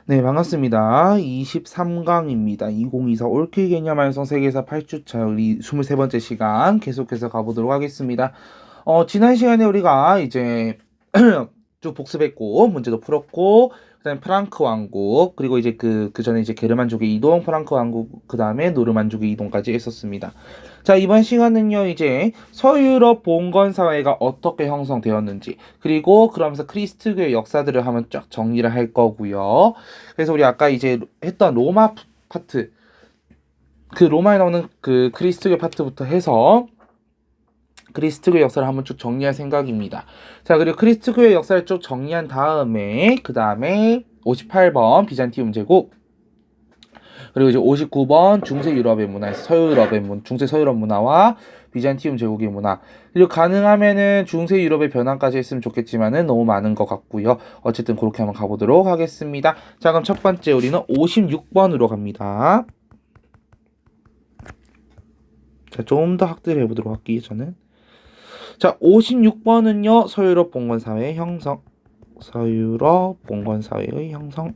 네, 반갑습니다. 23강입니다. 2024 올킬 개념 완성 세계사 8주차 우리 23번째 시간 계속해서 가보도록 하겠습니다. 지난 시간에 우리가 이제 쭉 복습했고 문제도 풀었고 그다음에 프랑크 왕국 그리고 이제 그 전에 이제 게르만족의 이동, 프랑크 왕국 그다음에 노르만족의 이동까지 했었습니다. 자, 이번 시간은요, 이제 서유럽 봉건 사회가 어떻게 형성되었는지, 그리고 그러면서 크리스트교의 역사들을 한번 쫙 정리를 할 거고요. 그래서 우리 아까 이제 했던 로마 파트, 그 로마에 나오는 그 그리스트교 파트부터 해서 그리스트교 역사를 한번 쭉 정리할 생각입니다. 자, 그리고 그리스트교의 역사를 쭉 정리한 다음에, 그 다음에 58번 비잔티움 제국, 그리고 이제 59번 중세 유럽의 문화에서 서유럽의 중세 서유럽 문화와 비잔티움 제국의 문화. 그리고 가능하면은 중세 유럽의 변환까지 했으면 좋겠지만은 너무 많은 것 같고요. 어쨌든 그렇게 한번 가보도록 하겠습니다. 자, 그럼 첫 번째 우리는 56번으로 갑니다. 자, 좀 더 학습해 보도록 할게요, 저는. 자, 56번은요, 서유럽 봉건사회의 형성. 서유럽 봉건사회의 형성.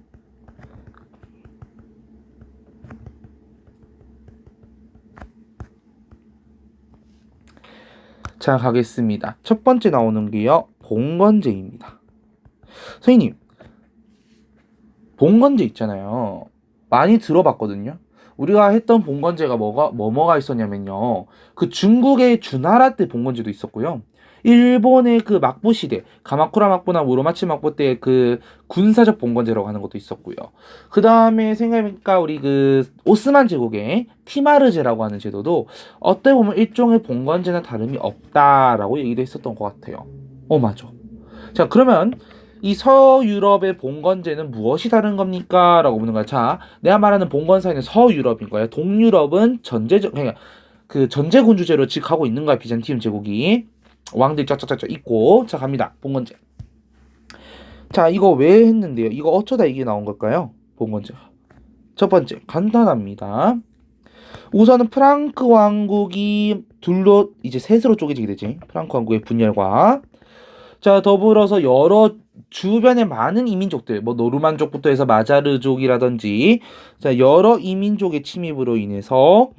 자, 가겠습니다. 첫 번째 나오는 게요, 봉건제입니다. 선생님, 봉건제 있잖아요. 많이 들어봤거든요. 우리가 했던 봉건제가 뭐가 있었냐면요. 그 중국의 주나라 때 봉건제도 있었고요. 일본의 그 막부 시대, 가마쿠라 막부나 무로마치 막부 때 그 군사적 봉건제라고 하는 것도 있었고요. 그 다음에 생각해보니까 우리 그 오스만 제국의 티마르제라고 하는 제도도 어떻게 보면 일종의 봉건제나 다름이 없다라고 얘기도 했었던 것 같아요. 맞아. 자, 그러면 이 서유럽의 봉건제는 무엇이 다른 겁니까? 라고 묻는 거야. 자, 내가 말하는 봉건 사회는 서유럽인 거야. 동유럽은 그러니까 그 전제군 주제로 지금 고 있는 거야. 비잔티움 제국이. 왕들이 쫙쫙쫙쫙 있고. 자, 갑니다. 봉건제. 자, 이거 왜 했는데요? 이거 어쩌다 이게 나온 걸까요? 봉건제. 첫 번째, 간단합니다. 우선은 프랑크 왕국이 둘로 이제 셋으로 쪼개지게 되지. 프랑크 왕국의 분열과 자, 더불어서 여러 주변의 많은 이민족들, 뭐 노르만족부터 해서 마자르족이라든지 자, 여러 이민족의 침입으로 인해서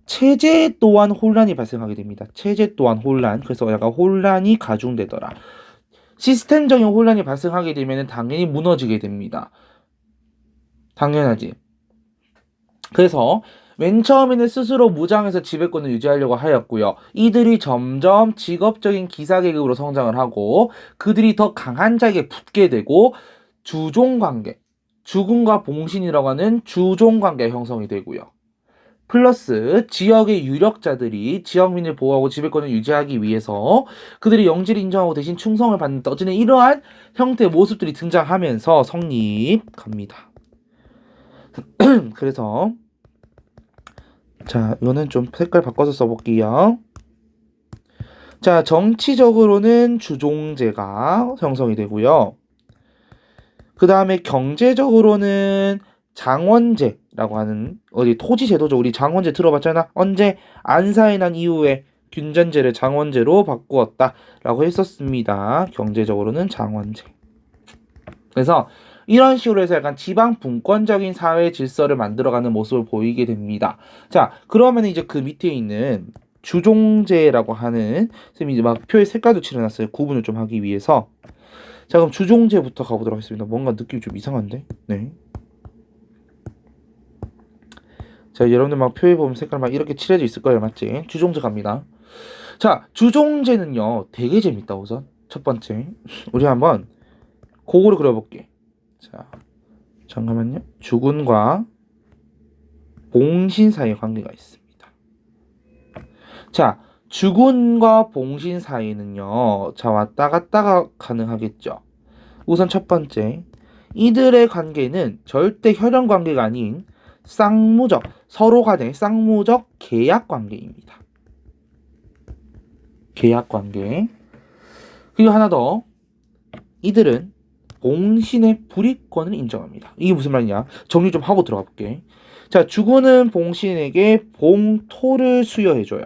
체제 또한 혼란이 발생하게 됩니다. 체제 또한 혼란. 그래서 약간 혼란이 가중되더라. 시스템적인 혼란이 발생하게 되면 당연히 무너지게 됩니다. 당연하지. 그래서 맨 처음에는 스스로 무장해서 지배권을 유지하려고 하였고요. 이들이 점점 직업적인 기사계급으로 성장을 하고 그들이 더 강한 자에게 붙게 되고 주종관계, 주군과 봉신이라고 하는 주종관계 형성이 되고요. 플러스 지역의 유력자들이 지역민을 보호하고 지배권을 유지하기 위해서 그들이 영지를 인정하고 대신 충성을 받는 떠지는 이러한 형태의 모습들이 등장하면서 성립합니다. 그래서 자, 이거는 좀 색깔 바꿔서 써볼게요. 자, 정치적으로는 주종제가 형성이 되고요. 그 다음에 경제적으로는 장원제라고 하는 어디 토지 제도죠. 우리 장원제 들어봤잖아. 언제 안사에 난 이후에 균전제를 장원제로 바꾸었다라고 했었습니다. 경제적으로는 장원제. 그래서 이런 식으로 해서 약간 지방 분권적인 사회 질서를 만들어가는 모습을 보이게 됩니다. 자, 그러면 이제 그 밑에 있는 주종제라고 하는 쌤이 이제 막 표에 색깔도 칠해놨어요. 구분을 좀 하기 위해서. 자, 그럼 주종제부터 가보도록 하겠습니다. 뭔가 느낌이 좀 이상한데? 네. 자, 여러분들 막 표에 보면 색깔 막 이렇게 칠해져 있을 거예요. 맞지? 주종제 갑니다. 자, 주종제는요, 되게 재밌다, 우선. 첫 번째. 우리 한번 그거를 그려볼게. 자, 잠깐만요. 주군과 봉신 사이의 관계가 있습니다. 자, 주군과 봉신 사이는요. 자, 왔다 갔다가 가능하겠죠. 우선 첫 번째, 이들의 관계는 절대 혈연 관계가 아닌 쌍무적, 서로 간의 쌍무적 계약 관계입니다. 계약 관계. 그리고 하나 더, 이들은 봉신의 불이권을 인정합니다. 이게 무슨 말이냐? 정리 좀 하고 들어가 볼게. 자, 주군은 봉신에게 봉토를 수여해줘요.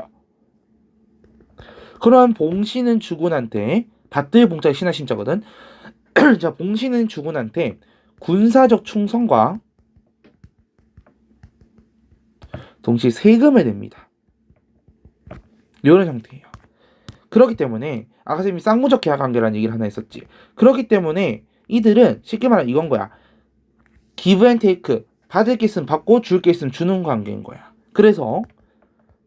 그러한 봉신은 주군한테 받들 봉자의 신하 신자거든. 자, 봉신은 주군한테 군사적 충성과 동시에 세금을 냅니다. 이런 형태예요. 그렇기 때문에 아까 선생님이 쌍무적 계약 관계라는 얘기를 하나 했었지. 그렇기 때문에 이들은 쉽게 말하면 이건 거야. give and take. 받을 게 있으면 받고 줄 게 있으면 주는 관계인 거야. 그래서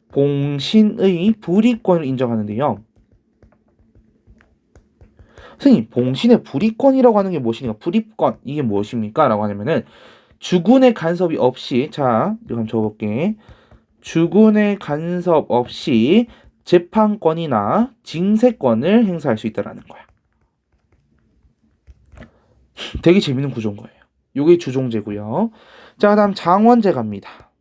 봉신의 불이권을 인정하는데요. 선생님, 봉신의 불이권이라고 하는 게 무엇입니까? 불이권, 이게 무엇입니까? 라고 하냐면은 주군의 간섭이 없이, 자, 이거 한번 적어볼게. 주군의 간섭 없이 재판권이나 징세권을 행사할 수 있다라는 거야. 되게 재밌는 구조인 거예요. 요게 주종제고요. 자, 그다음 장원제 갑니다.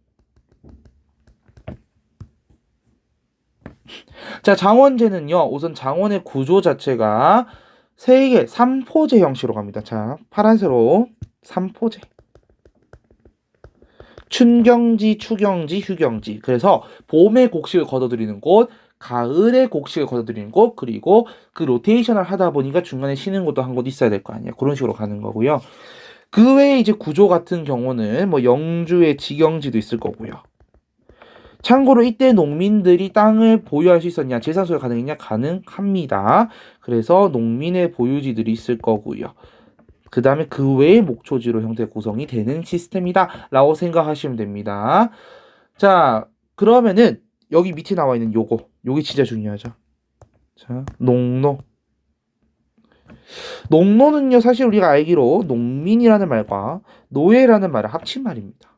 자, 장원제는요. 우선 장원의 구조 자체가 3개, 3포제 형식으로 갑니다. 자, 파란색으로 3포제. 춘경지, 추경지, 휴경지. 그래서 봄에 곡식을 걷어들이는 곳, 가을에 곡식을 걷어들이는 곳, 그리고 그 로테이션을 하다 보니까 중간에 쉬는 곳도 한 곳 있어야 될 거 아니에요. 그런 식으로 가는 거고요. 그 외에 이제 구조 같은 경우는 뭐 영주의 지경지도 있을 거고요. 참고로 이때 농민들이 땅을 보유할 수 있었냐, 재산 소유가 가능했냐? 가능합니다. 그래서 농민의 보유지들이 있을 거고요. 그 다음에 그 외의 목초지로 형태 구성이 되는 시스템이다 라고 생각하시면 됩니다. 자, 그러면은 여기 밑에 나와 있는 요게 진짜 중요하죠. 자, 농노. 농노는요, 사실 우리가 알기로 농민이라는 말과 노예라는 말을 합친 말입니다.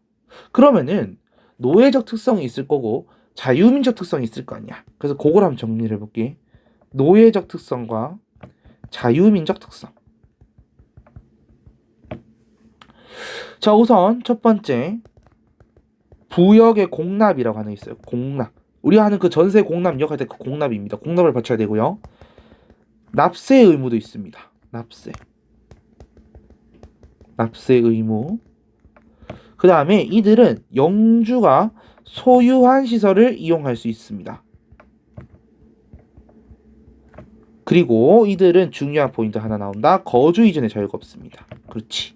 그러면은 노예적 특성이 있을 거고 자유민족 특성이 있을 거 아니야. 그래서 그걸 한번 정리를 해볼게. 노예적 특성과 자유민족 특성. 자, 우선 첫 번째 부역의 공납이라고 하는 게 있어요. 공납. 우리가 하는 그 전세 공납 역할 때 그 공납입니다. 공납을 바쳐야 되고요. 납세 의무도 있습니다. 납세 의무. 그 다음에 이들은 영주가 소유한 시설을 이용할 수 있습니다. 그리고 이들은 중요한 포인트 하나 나온다. 거주 이전의 자유가 없습니다. 그렇지.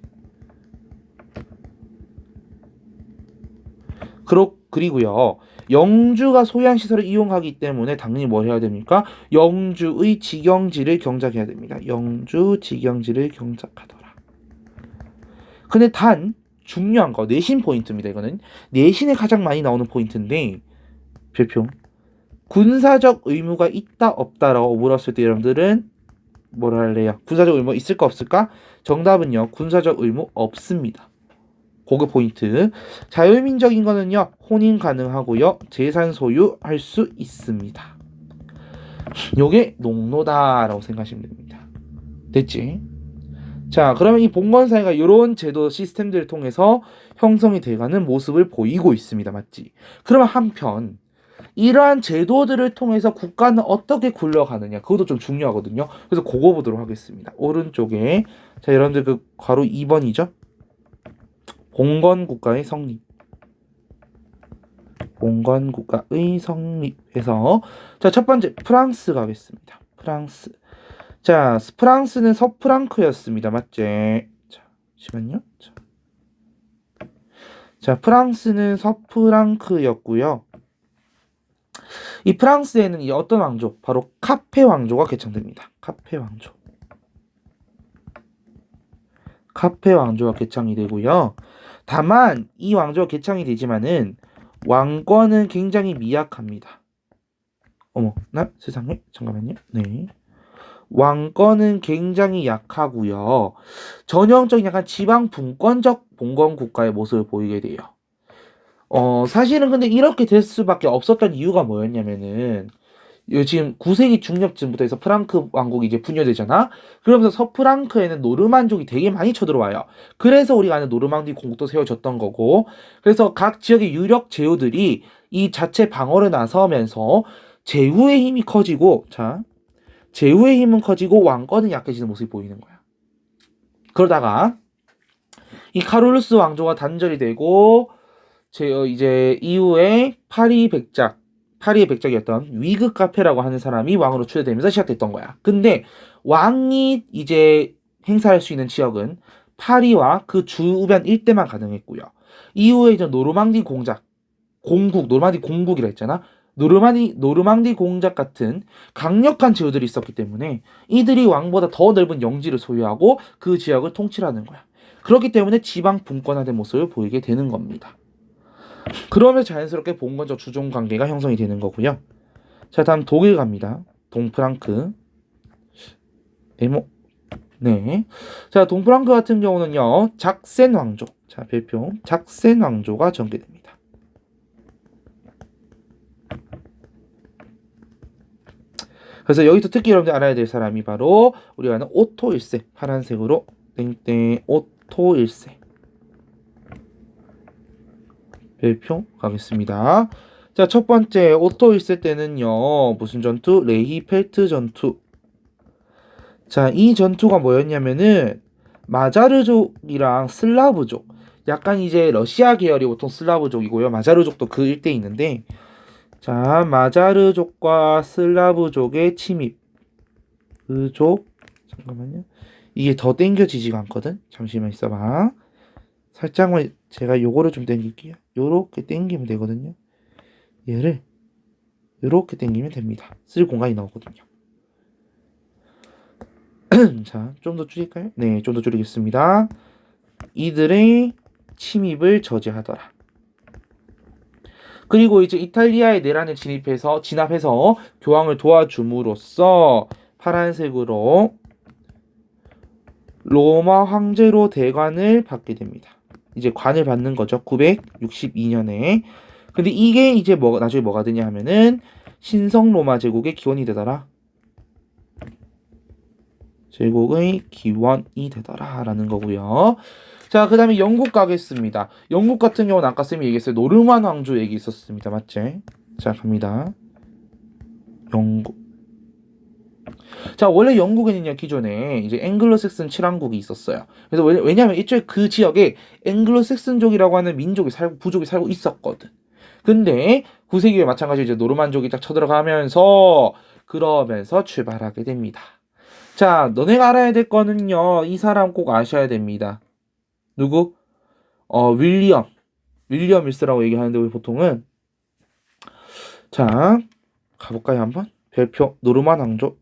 그리고요. 영주가 소유한 시설을 이용하기 때문에 당연히 뭘 해야 됩니까? 영주의 직영지를 경작해야 됩니다. 영주 직영지를 경작하더라. 근데 단 중요한 거 내신 포인트입니다. 이거는 내신에 가장 많이 나오는 포인트인데 별표 군사적 의무가 있다 없다라고 물었을 때 여러분들은 뭐라 할래요? 군사적 의무 있을까 없을까? 정답은요. 군사적 의무 없습니다. 그거 포인트. 자유민족인 거는요. 혼인 가능하고요. 재산 소유할 수 있습니다. 요게 농노다라고 생각하시면 됩니다. 됐지? 자, 그러면 이 봉건사회가 이런 제도 시스템들을 통해서 형성이 돼가는 모습을 보이고 있습니다. 맞지? 그러면 한편 이러한 제도들을 통해서 국가는 어떻게 굴러가느냐 그것도 좀 중요하거든요. 그래서 그거 보도록 하겠습니다. 오른쪽에 자 여러분들 그 괄호 2번이죠. 봉건국가의 성립. 봉건국가의 성립에서 자 첫 번째 프랑스 가겠습니다. 프랑스. 자 프랑스는 서프랑크였습니다. 맞지? 자 잠시만요. 자 프랑스는 서프랑크였고요. 이 프랑스에는 이 어떤 왕조? 바로 카페 왕조가 개창됩니다. 카페 왕조가 개창이 되고요. 다만 이 왕조가 개창이 되지만은 왕권은 굉장히 미약합니다. 어머, 나 세상에 잠깐만요. 네. 왕권은 굉장히 약하고요. 전형적인 약간 지방 분권적 봉건 국가의 모습을 보이게 돼요. 사실은 근데 이렇게 될 수밖에 없었던 이유가 뭐였냐면은 지금 9세기 중엽쯤부터 해서 프랑크 왕국이 이제 분열되잖아. 그러면서 서프랑크에는 노르만족이 되게 많이 쳐들어와요. 그래서 우리가 아는 노르망디 공국도 세워졌던 거고, 그래서 각 지역의 유력 제후들이 이 자체 방어를 나서면서 제후의 힘이 커지고, 자 제후의 힘은 커지고 왕권은 약해지는 모습이 보이는 거야. 그러다가 이 카롤루스 왕조가 단절이 되고 이제 이후에 파리의 백작이었던 위그 카페라고 하는 사람이 왕으로 추대되면서 시작됐던 거야. 근데 왕이 이제 행사할 수 있는 지역은 파리와 그 주변 일대만 가능했고요. 이후에 이제 노르망디 공작, 노르망디 공국이라 했잖아. 노르망디 공작 같은 강력한 제후들이 있었기 때문에 이들이 왕보다 더 넓은 영지를 소유하고 그 지역을 통치하는 거야. 그렇기 때문에 지방 분권화된 모습을 보이게 되는 겁니다. 그러면 자연스럽게 봉건적 주종 관계가 형성이 되는 거고요. 자, 다음 독일 갑니다. 동프랑크. 네. 자, 동프랑크 같은 경우는요, 작센 왕조. 자, 별표. 작센 왕조가 전개됩니다. 그래서 여기서 특히 여러분들 알아야 될 사람이 바로 우리가 아는 오토 1세. 파란색으로 땡땡 오토 1세. 별표 가겠습니다. 자, 첫 번째 오토 1세 때는요, 무슨 전투? 레히펠트 전투. 자, 이 전투가 뭐였냐면은 마자르족이랑 슬라브족, 약간 이제 러시아 계열이 보통 슬라브족이고요. 마자르족도 그 일대에 있는데, 자, 마자르족과 슬라브족의 침입. 잠깐만요. 이게 더 땡겨지지가 않거든. 잠시만 있어봐. 살짝만 제가 요거를 좀 땡길게요. 요렇게 땡기면 되거든요. 얘를 요렇게 땡기면 됩니다. 쓸 공간이 나오거든요. 자, 좀 더 줄일까요? 네, 좀 더 줄이겠습니다. 이들의 침입을 저지하더라. 그리고 이제 이탈리아의 내란을 진압해서 교황을 도와줌으로써 파란색으로 로마 황제로 대관을 받게 됩니다. 이제 관을 받는 거죠. 962년에. 근데 이게 이제 나중에 뭐가 되냐 하면은 신성 로마 제국의 기원이 되더라. 제국의 기원이 되더라 라는 거고요. 자, 그 다음에 영국 가겠습니다. 영국 같은 경우는 아까 쌤이 얘기했어요. 노르만 왕조 얘기 있었습니다. 맞지? 자, 갑니다. 영국. 자, 원래 영국에는요, 기존에 이제 앵글로색슨 칠왕국이 있었어요. 그래서 왜냐면 이쪽에 그 지역에 앵글로색슨족이라고 하는 부족이 살고 있었거든. 근데 9세기에 마찬가지로 이제 노르만족이 딱 쳐들어가면서 그러면서 출발하게 됩니다. 자, 너네가 알아야 될 거는요, 이 사람 꼭 아셔야 됩니다. 누구? 윌리엄 윌스라고 얘기하는데 우리 보통은, 자, 가볼까요 한번? 별표 노르만 왕조.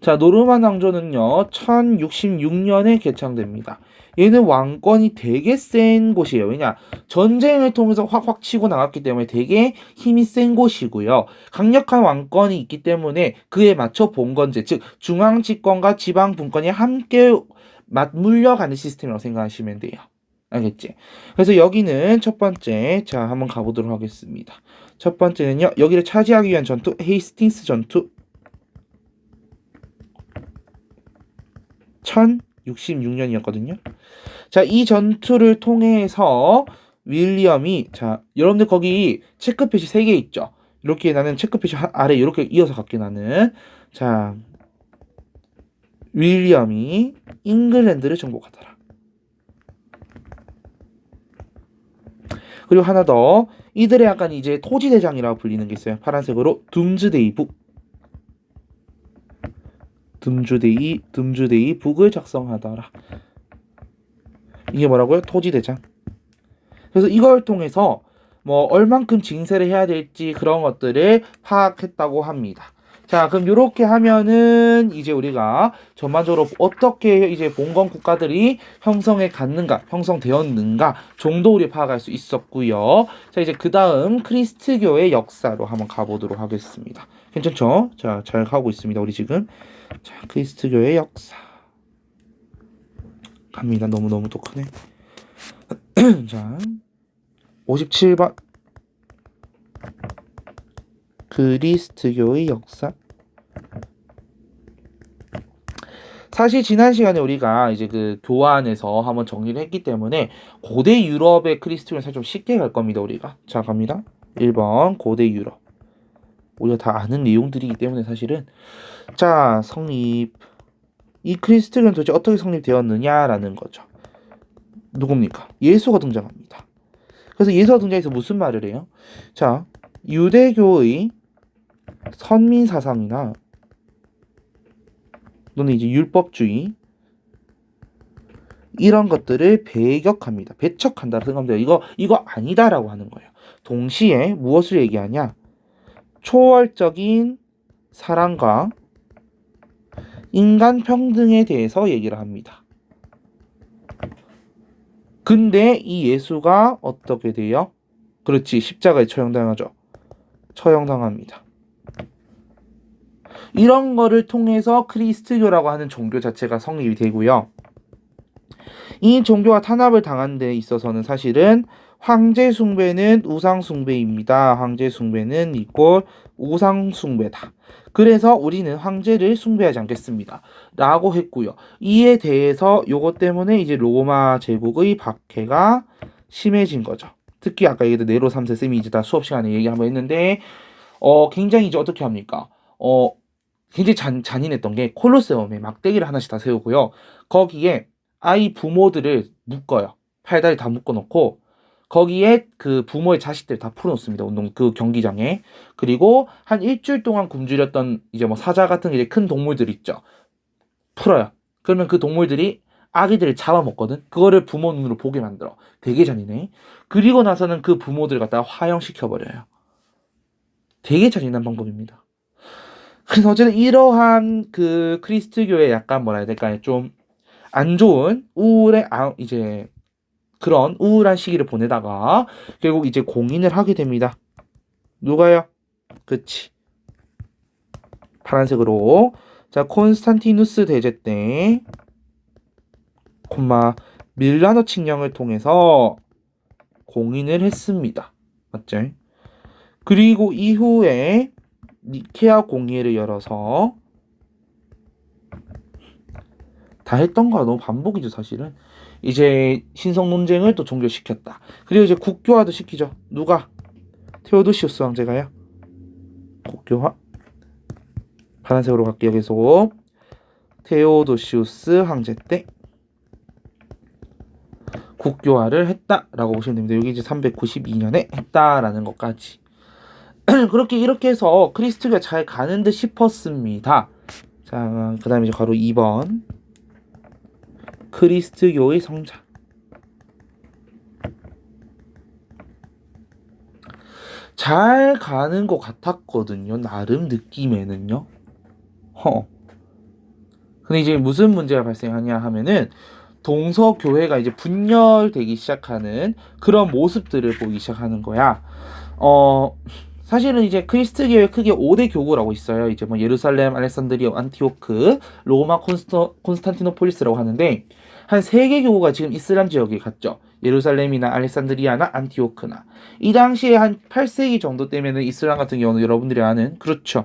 자, 노르만 왕조는요 1066년에 개창됩니다. 얘는 왕권이 되게 센 곳이에요. 왜냐? 전쟁을 통해서 확확 치고 나갔기 때문에 되게 힘이 센 곳이고요. 강력한 왕권이 있기 때문에 그에 맞춰 봉건제, 즉 중앙 집권과 지방 분권이 함께 맞물려가는 시스템이라고 생각하시면 돼요. 알겠지? 그래서 여기는 첫 번째, 자, 한번 가보도록 하겠습니다. 첫 번째는요, 여기를 차지하기 위한 전투, 헤이스팅스 전투. 1066년이었거든요. 자, 이 전투를 통해서 윌리엄이, 자, 여러분들 거기 체크 표시 3개 있죠? 이렇게 나는 체크 표시 아래 이렇게 이어서 갈게 나는. 자, 윌리엄이 잉글랜드를 정복하더라. 그리고 하나 더, 이들의 약간 이제 토지대장이라고 불리는 게 있어요. 파란색으로 둠즈데이 북을 작성하더라. 이게 뭐라고요? 토지대장. 그래서 이걸 통해서 뭐 얼만큼 징세를 해야 될지 그런 것들을 파악했다고 합니다. 자, 그럼 이렇게 하면은 이제 우리가 전반적으로 어떻게 이제 봉건 국가들이 형성되었는가 정도 우리 파악할 수 있었고요. 자, 이제 그 다음 크리스트교의 역사로 한번 가보도록 하겠습니다. 괜찮죠? 자, 잘 가고 있습니다. 우리 지금. 자, 크리스트교의 역사 갑니다. 너무너무 또 크네. 자, 57번 그리스트교의 역사. 사실 지난 시간에 우리가 이제 그 교환에서 한번 정리를 했기 때문에 고대 유럽의 크리스트교는 사실 좀 쉽게 갈 겁니다. 우리가. 자, 갑니다. 1번 고대 유럽. 우리가 다 아는 내용들이기 때문에 사실은. 자, 성립. 이 크리스트교는 도대체 어떻게 성립되었느냐라는 거죠. 누굽니까? 예수가 등장합니다. 그래서 예수가 등장해서 무슨 말을 해요? 자, 유대교의 선민 사상이나 또는 이제 율법주의 이런 것들을 배격합니다. 배척한다고 생각합니다. 이거 아니다라고 하는 거예요. 동시에 무엇을 얘기하냐? 초월적인 사랑과 인간 평등에 대해서 얘기를 합니다. 근데 이 예수가 어떻게 돼요? 그렇지, 십자가에 처형당하죠. 처형당합니다. 이런 거를 통해서 크리스트교라고 하는 종교 자체가 성립이 되고요. 이 종교가 탄압을 당한 데 있어서는 사실은 황제 숭배는 우상 숭배입니다. 황제 숭배는 이꼴 우상 숭배다. 그래서 우리는 황제를 숭배하지 않겠습니다. 라고 했고요. 이에 대해서 요것 때문에 이제 로마 제국의 박해가 심해진 거죠. 특히 아까 얘기했던 네로 3세 쌤이 이제 다 수업 시간에 얘기 한번 했는데 굉장히 이제 어떻게 합니까? 굉장히 잔인했던 게 콜로세움에 막대기를 하나씩 다 세우고요. 거기에 아이 부모들을 묶어요. 팔다리 다 묶어놓고 거기에 그 부모의 자식들 다 풀어놓습니다. 운동 그 경기장에. 그리고 한 일주일 동안 굶주렸던 이제 뭐 사자 같은 이제 큰 동물들 있죠. 풀어요. 그러면 그 동물들이 아기들을 잡아먹거든. 그거를 부모 눈으로 보게 만들어. 되게 잔인해. 그리고 나서는 그 부모들 갖다가 화형시켜버려요. 되게 잔인한 방법입니다. 그래서 어쨌든 이러한 그 크리스트교의 약간 뭐라 해야 될까요? 좀 안 좋은 우울의 이제 그런 우울한 시기를 보내다가 결국 이제 공인을 하게 됩니다. 누가요? 그치. 파란색으로. 자, 콘스탄티누스 대제 때 밀라노 칙령을 통해서 공인을 했습니다. 맞죠? 그리고 이후에 니케아 공의회를 열어서 다 했던 거야. 너무 반복이죠, 사실은. 이제 신성 논쟁을 또 종결시켰다. 그리고 이제 국교화도 시키죠. 누가? 테오도시우스 황제가요. 국교화. 파란색으로 갈게요. 계속. 테오도시우스 황제 때 국교화를 했다라고 보시면 됩니다. 여기 이제 392년에 했다라는 것까지. 그렇게 이렇게 해서 크리스트가 잘 가는 듯 싶었습니다. 자, 그 다음에 이제 바로 2번. 크리스트교의 성장. 잘 가는 것 같았거든요. 나름 느낌에는요. 근데 이제 무슨 문제가 발생하냐 하면은 동서교회가 이제 분열되기 시작하는 그런 모습들을 보이기 시작하는 거야. 사실은 이제 크리스트교회 크게 5대 교구라고 있어요. 이제 뭐 예루살렘, 알렉산드리아, 안티오크, 로마, 콘스탄티노폴리스라고 하는데 한 3개 교구가 지금 이슬람 지역에 갔죠. 예루살렘이나 알렉산드리아나 안티오크나. 이 당시에 한 8세기 정도 때면은 이슬람 같은 경우는 여러분들이 아는 그렇죠.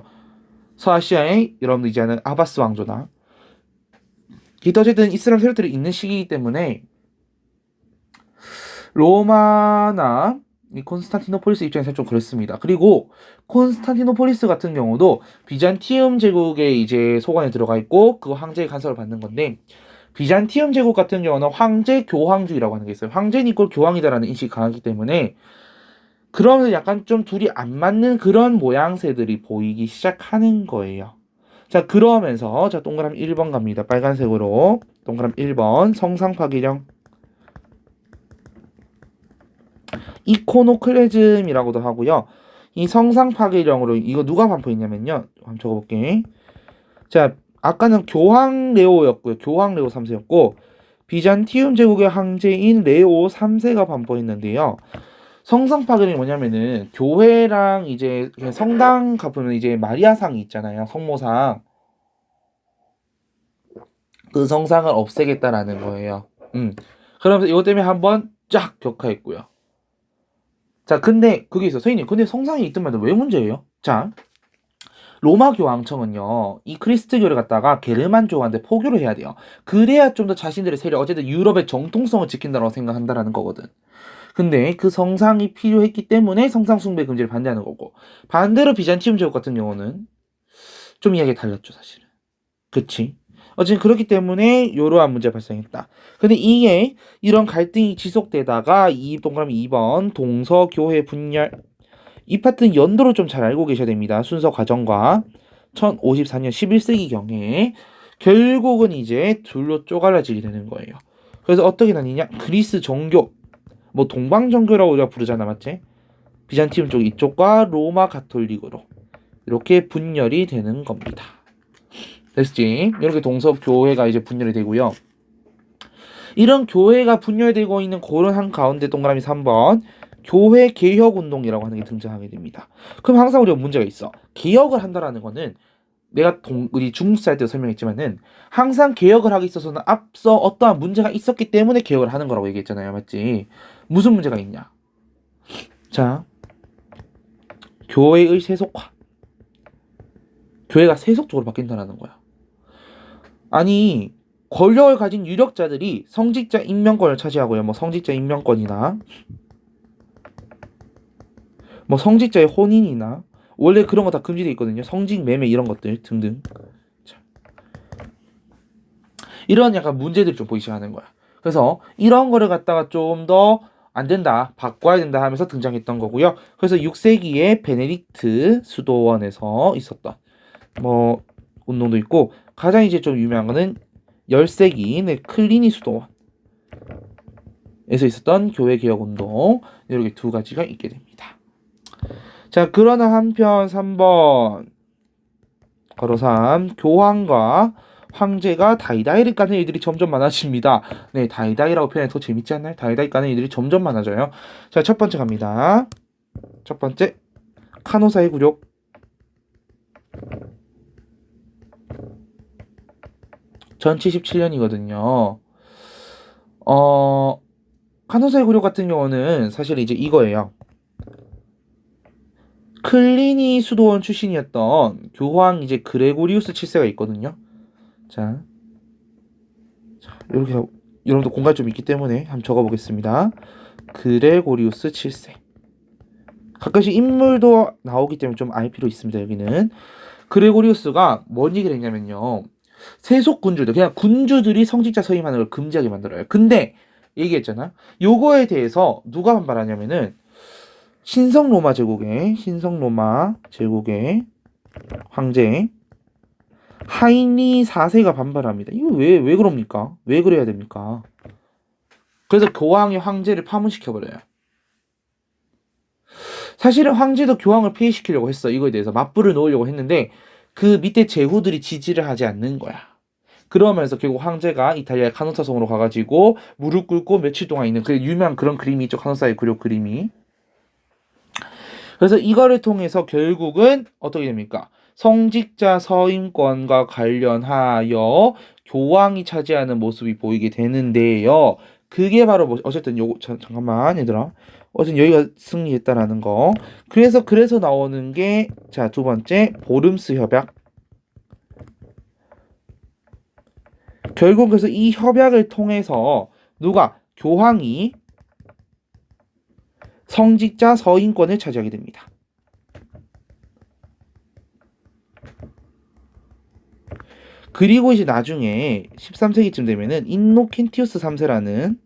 서아시아의 여러분들이 이제 아는 아바스 왕조나 어쨌든 이슬람 세력들이 있는 시기이기 때문에 로마나 이 콘스탄티노폴리스 입장에서 좀 그렇습니다. 그리고 콘스탄티노폴리스 같은 경우도 비잔티움 제국의 이제 소관에 들어가 있고 그거 황제의 간섭을 받는 건데 비잔티움 제국 같은 경우는 황제 교황주의라고 하는 게 있어요. 황제는 이꼴 교황이다라는 인식이 강하기 때문에 그러면서 약간 좀 둘이 안 맞는 그런 모양새들이 보이기 시작하는 거예요. 자, 그러면서 자 동그라미 1번 갑니다. 빨간색으로 동그라미 1번 성상 파괴령. 이코노클레즘이라고도 하고요. 이 성상 파괴령으로 이거 누가 반포했냐면요. 한번 적어볼게. 자, 아까는 교황 레오였고요. 교황 레오 3세였고 비잔티움 제국의 황제인 레오 3세가 반포했는데요. 성상 파괴령이 뭐냐면은 교회랑 이제 성당 가보면 이제 마리아상이 있잖아요. 성모상. 그 성상을 없애겠다라는 거예요. 그러면서 이것 때문에 한번 쫙 격화했고요. 자, 근데 그게 있어. 선생님, 근데 성상이 있든 말든 왜 문제예요? 자, 로마 교황청은요, 이 크리스트교를 갖다가 게르만족한테 포교를 해야 돼요. 그래야 좀 더 자신들의 세력, 어쨌든 유럽의 정통성을 지킨다고 생각한다라는 거거든. 근데 그 성상이 필요했기 때문에 성상 숭배 금지를 반대하는 거고, 반대로 비잔티움 제국 같은 경우는 좀 이야기가 달랐죠, 사실은. 그치? 어쨌든 그렇기 때문에 이러한 문제가 발생했다. 근데 이게 이런 갈등이 지속되다가 동그라미 2번 동서교회 분열. 이 파트는 연도를 좀 잘 알고 계셔야 됩니다. 순서 과정과 1054년 11세기경에 결국은 이제 둘로 쪼갈라지게 되는 거예요. 그래서 어떻게 나뉘냐? 그리스 정교, 뭐 동방 정교라고 우리가 부르잖아, 맞지? 비잔티움 쪽 이쪽과 로마 가톨릭으로 이렇게 분열이 되는 겁니다. 됐지? 이렇게 동서 교회가 이제 분열이 되고요. 이런 교회가 분열되고 있는 그런 한 가운데 동그라미 3번 교회 개혁 운동이라고 하는 게 등장하게 됩니다. 그럼 항상 우리가 문제가 있어. 개혁을 한다라는 거는 내가 우리 중국 살 때 설명했지만은 항상 개혁을 하기 있어서는 앞서 어떠한 문제가 있었기 때문에 개혁을 하는 거라고 얘기했잖아요, 맞지? 무슨 문제가 있냐? 자, 교회의 세속화. 교회가 세속적으로 바뀐다는 거야. 아니, 권력을 가진 유력자들이 성직자 임명권을 차지하고요. 뭐 성직자 임명권이나 뭐 성직자의 혼인이나 원래 그런 거 다 금지돼 있거든요. 성직 매매 이런 것들 등등. 자, 이런 약간 문제들이 좀 보이기 시작하는 거야. 그래서 이런 거를 갖다가 좀 더 안 된다, 바꿔야 된다 하면서 등장했던 거고요. 그래서 6세기에 베네딕트 수도원에서 있었던 뭐 운동도 있고 가장 이제 좀 유명한 거는 10세기 클리니 수도원에서 있었던 교회 개혁 운동 이렇게 두 가지가 있게 됩니다. 자, 그러나 한편 3번 괄호 3 교황과 황제가 다이다이를 까는 일들이 점점 많아집니다. 네, 다이다이라고 표현해 더 재밌지 않나요? 다이다이 까는 일들이 점점 많아져요. 자, 첫 번째 갑니다. 첫 번째 카노사의 굴욕. 전 77년이거든요. 카노사의 굴욕 같은 경우는 사실 이제 이거예요. 클리니 수도원 출신이었던 교황 이제 그레고리우스 7세가 있거든요. 자, 이렇게 여러분도 공간 좀 있기 때문에 한번 적어보겠습니다. 그레고리우스 7세. 가끔씩 인물도 나오기 때문에 좀 알 필요 있습니다. 여기는 그레고리우스가 뭔 얘기를 했냐면요. 세속 군주들, 그냥 군주들이 성직자 서임하는 걸 금지하게 만들어요. 근데 얘기했잖아. 요거에 대해서 누가 반발하냐면은 신성로마 제국의 황제 하이니 4세가 반발합니다. 이거 왜 그럽니까? 왜 그래야 됩니까? 그래서 교황이 황제를 파문시켜버려요. 사실은 황제도 교황을 폐위시키려고 했어. 이거에 대해서 맞불을 놓으려고 했는데 그 밑에 제후들이 지지를 하지 않는 거야. 그러면서 결국 황제가 이탈리아의 카노사 성으로 가가지고 무릎 꿇고 며칠 동안 있는 그 유명한 그런 그림이 있죠. 카노사의 굴욕 그림이. 그래서 이거를 통해서 결국은 어떻게 됩니까? 성직자 서임권과 관련하여 교황이 차지하는 모습이 보이게 되는데요. 그게 바로 뭐 어쨌든 요거 잠깐만 얘들아. 어쨌든 여기가 승리했다라는 거. 그래서 나오는 게 자, 두 번째 보름스 협약. 결국 그래서 이 협약을 통해서 누가 교황이 성직자 서임권을 차지하게 됩니다. 그리고 이제 나중에 13세기쯤 되면은 인노켄티우스 3세라는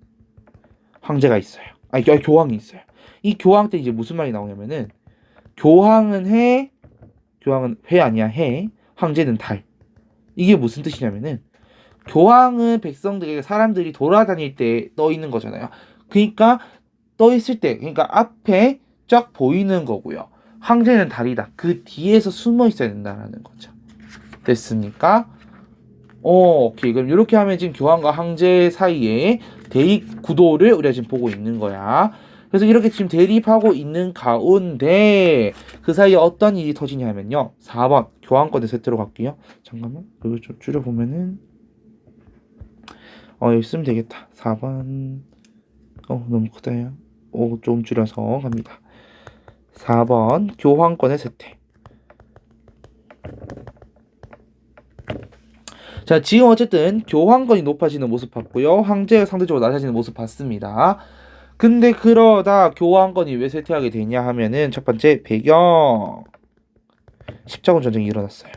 황제가 있어요. 아니 교황이 있어요. 이 교황 때 이제 무슨 말이 나오냐면은 교황은 해, 교황은 회 아니야 해, 황제는 달. 이게 무슨 뜻이냐면은 교황은 백성들에게 사람들이 돌아다닐 때 떠 있는 거잖아요. 그러니까 떠 있을 때, 그러니까 앞에 쫙 보이는 거고요. 황제는 달이다. 그 뒤에서 숨어 있어야 된다는 거죠. 됐습니까? 오케이. 그럼 이렇게 하면 지금 교황과 황제 사이에 대립 구도를 우리가 지금 보고 있는 거야. 그래서 이렇게 지금 대립하고 있는 가운데 그 사이에 어떤 일이 터지냐면요. 4번 교황권의 세트로 갈게요. 잠깐만. 이걸 좀 줄여보면은 여기 쓰면 되겠다. 4번 너무 크다요. 좀 줄여서 갑니다. 4번 교황권의 쇠퇴. 자, 지금 어쨌든 교황권이 높아지는 모습 봤고요. 황제가 상대적으로 낮아지는 모습 봤습니다. 근데 그러다 교황권이 왜 쇠퇴하게 되냐 하면은 첫 번째 배경 십자군 전쟁이 일어났어요.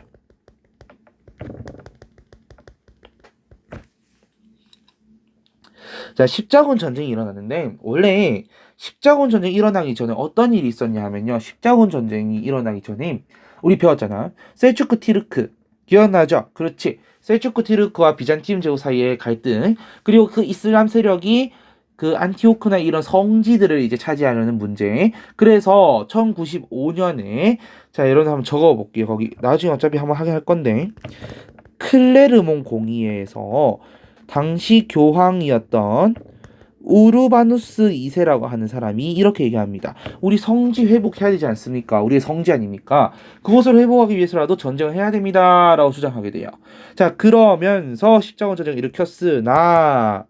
자, 십자군 전쟁이 일어났는데 원래 십자군 전쟁이 일어나기 전에 어떤 일이 있었냐 하면요. 십자군 전쟁이 일어나기 전에 우리 배웠잖아. 셀추크 티르크 기억나죠? 그렇지. 셀주크 티르크와 비잔티움 제국 사이의 갈등, 그리고 그 이슬람 세력이 그 안티오크나 이런 성지들을 이제 차지하려는 문제. 그래서 1095년에 자, 여러분 한번 적어 볼게요. 거기 나중에 어차피 한번 하게 할 건데 클레르몬 공의회에서 당시 교황이었던 우르바누스 2세라고 하는 사람이 이렇게 얘기합니다. 우리 성지 회복해야 되지 않습니까? 우리의 성지 아닙니까? 그것을 회복하기 위해서라도 전쟁을 해야 됩니다. 라고 주장하게 돼요. 자, 그러면서 십자군 전쟁을 일으켰으나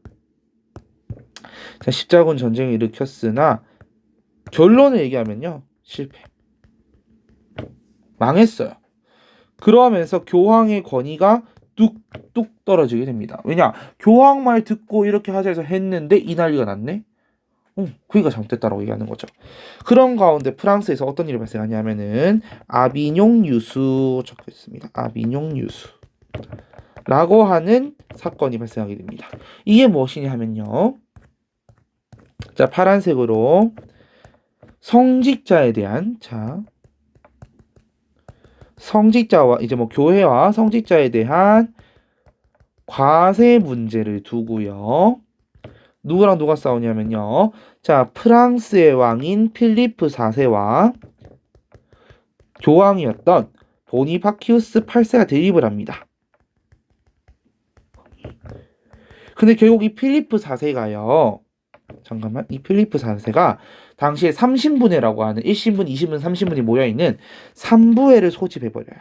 십자군 전쟁을 일으켰으나 결론을 얘기하면요. 실패. 망했어요. 그러면서 교황의 권위가 뚝뚝 떨어지게 됩니다. 왜냐? 교황 말 듣고 이렇게 하자 해서 했는데 이 난리가 났네? 그이가 잘못됐다라고 얘기하는 거죠. 그런 가운데 프랑스에서 어떤 일이 발생하냐면은 아비뇽 유수 적혀 있습니다. 아비뇽 유수 라고 하는 사건이 발생하게 됩니다. 이게 무엇이냐 하면요. 자, 파란색으로 성직자에 대한 성직자와 이제 뭐 교회와 성직자에 대한 과세 문제를 두고요. 누구랑 누가 싸우냐면요. 자, 프랑스의 왕인 필리프 4세와 교황이었던 보니파키우스 8세가 대립을 합니다. 근데 결국 이 필리프 4세가요. 잠깐만. 이 필리프 4세가 당시에 3신분회라고 하는 1신분, 2신분, 3신분이 모여있는 3부회를 소집해버려요.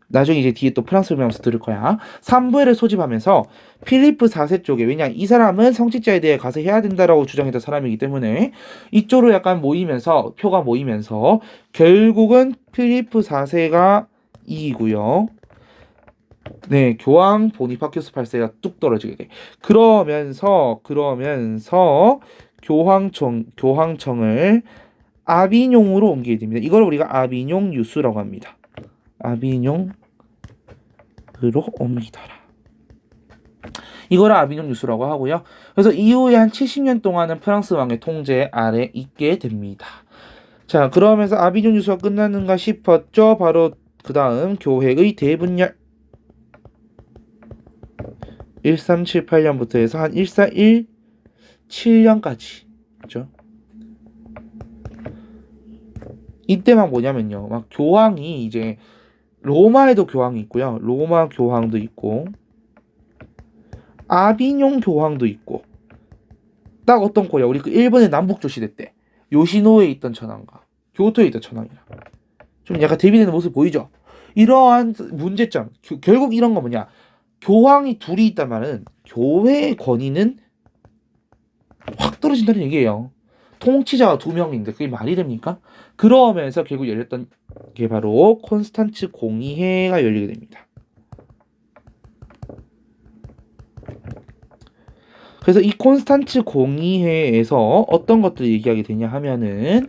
나중에 이제 뒤에 또 프랑스를 배우면서 들을 거야. 3부회를 소집하면서 필리프 4세 쪽에, 왜냐 이 사람은 성직자에 대해 가세해야 된다라고 주장했던 사람이기 때문에 이쪽으로 약간 모이면서 표가 모이면서 결국은 필리프 4세가 이기고요. 네, 교황 보니파키우스 8세가 뚝 떨어지게 돼. 그러면서 교황청을 아비뇽으로 옮기게 됩니다. 이걸 우리가 아비뇽 유수라고 합니다. 아비뇽으로 옮기더라. 이거를 아비뇽 유수라고 하고요. 그래서 이후에 한 70년 동안은 프랑스 왕의 통제 아래 있게 됩니다. 자, 그러면서 아비뇽 유수가 끝났는가 싶었죠. 바로 그 다음 교회의 대분열. 1378년부터 해서 한 1417년까지. 그죠? 이때만 뭐냐면요. 막 교황이 이제 로마에도 교황이 있고요. 로마 교황도 있고 아비뇽 교황도 있고 딱 어떤 거야. 우리 그 일본의 남북조 시대 때 요시노에 있던 천황과 교토에 있던 천황이랑 좀 약간 대비되는 모습 보이죠? 이러한 문제점. 결국 이런 거 뭐냐? 교황이 둘이 있단 말은 교회의 권위는 확 떨어진다는 얘기예요. 통치자가 2명인데 그게 말이 됩니까? 그러면서 결국 열렸던 게 바로 콘스탄츠 공의회가 열리게 됩니다. 그래서 이 콘스탄츠 공의회에서 어떤 것들을 얘기하게 되냐 하면은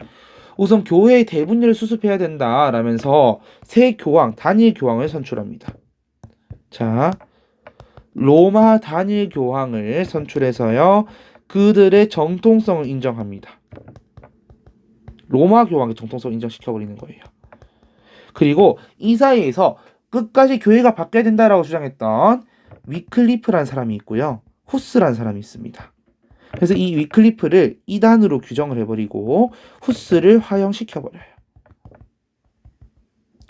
우선 교회의 대분열을 수습해야 된다라면서 새 교황, 단일 교황을 선출합니다. 자, 로마 단일 교황을 선출해서요. 그들의 정통성을 인정합니다. 로마 교황의 정통성을 인정시켜버리는 거예요. 그리고 이 사이에서 끝까지 교회가 바뀌어야 된다라고 주장했던 위클리프라는 사람이 있고요. 후스라는 사람이 있습니다. 그래서 이 위클리프를 이단으로 규정을 해버리고 후스를 화형시켜버려요.